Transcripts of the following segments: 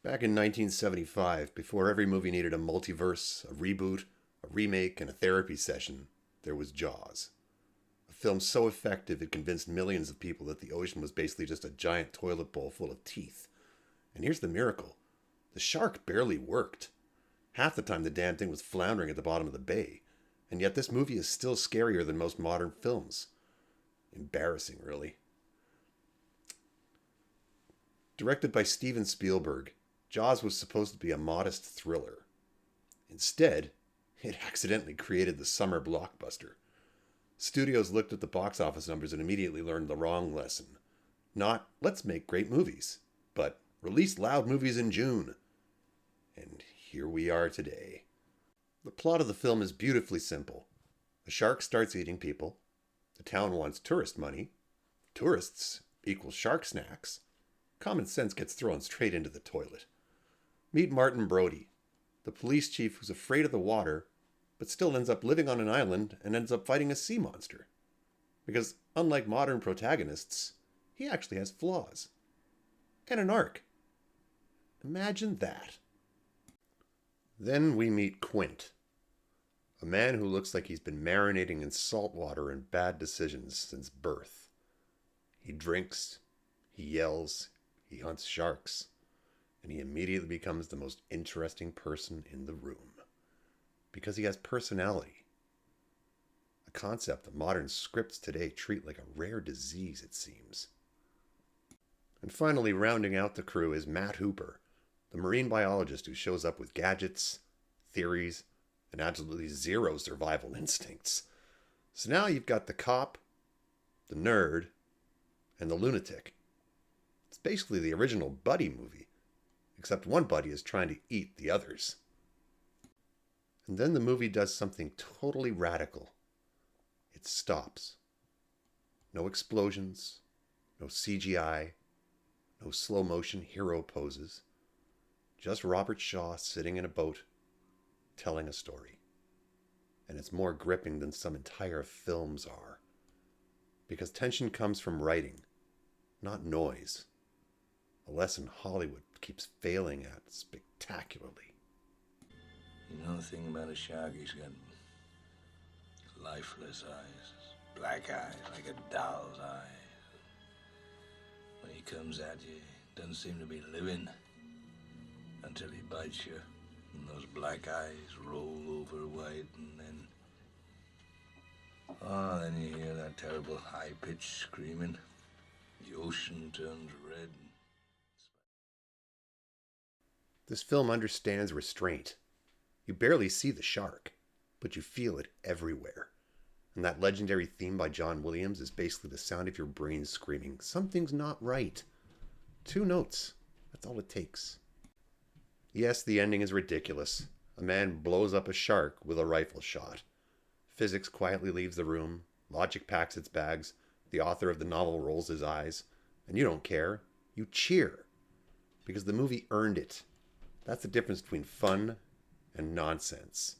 Back in 1975, before every movie needed a multiverse, a reboot, a remake, and a therapy session, there was Jaws. A film so effective it convinced millions of people that the ocean was basically just a giant toilet bowl full of teeth. And here's the miracle. The shark barely worked. Half the time the damn thing was floundering at the bottom of the bay. And yet this movie is still scarier than most modern films. Embarrassing, really. Directed by Steven Spielberg, Jaws was supposed to be a modest thriller. Instead, it accidentally created the summer blockbuster. Studios looked at the box office numbers and immediately learned the wrong lesson. Not, let's make great movies, but release loud movies in June. And here we are today. The plot of the film is beautifully simple. A shark starts eating people. The town wants tourist money. Tourists equals shark snacks. Common sense gets thrown straight into the toilet. Meet Martin Brody, the police chief who's afraid of the water, but still ends up living on an island and ends up fighting a sea monster. Because, unlike modern protagonists, he actually has flaws. And an arc. Imagine that. Then we meet Quint, a man who looks like he's been marinating in salt water and bad decisions since birth. He drinks, he yells, he hunts sharks, and he immediately becomes the most interesting person in the room. Because he has personality. A concept that modern scripts today treat like a rare disease, it seems. And finally, rounding out the crew is Matt Hooper, the marine biologist who shows up with gadgets, theories, and absolutely zero survival instincts. So now you've got the cop, the nerd, and the lunatic. It's basically the original buddy movie, except one buddy is trying to eat the others. And then the movie does something totally radical. It stops. No explosions, no CGI, no slow motion hero poses. Just Robert Shaw sitting in a boat, telling a story. And it's more gripping than some entire films are. Because tension comes from writing, not noise. A lesson Hollywood keeps failing at spectacularly. You know the thing about a shark, he's got lifeless eyes, black eyes, like a doll's eyes. When he comes at you, he doesn't seem to be living until he bites you, and those black eyes roll over white, and then you hear that terrible high-pitched screaming. The ocean turns red. This film understands restraint. You barely see the shark, but you feel it everywhere. And that legendary theme by John Williams is basically the sound of your brain screaming, something's not right. 2 notes. That's all it takes. Yes, the ending is ridiculous. A man blows up a shark with a rifle shot. Physics quietly leaves the room. Logic packs its bags. The author of the novel rolls his eyes. And you don't care. You cheer. Because the movie earned it. That's the difference between fun and nonsense.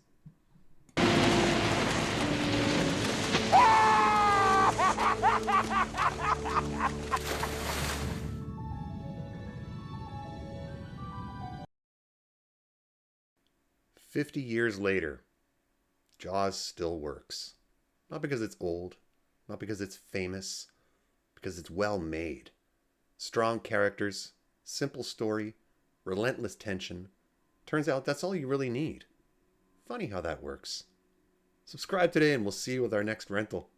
"50 years later, Jaws still works. Not because it's old, not because it's famous, because it's well made. Strong characters, simple story, relentless tension. Turns out that's all you really need. Funny how that works. Subscribe today and we'll see you with our next rental.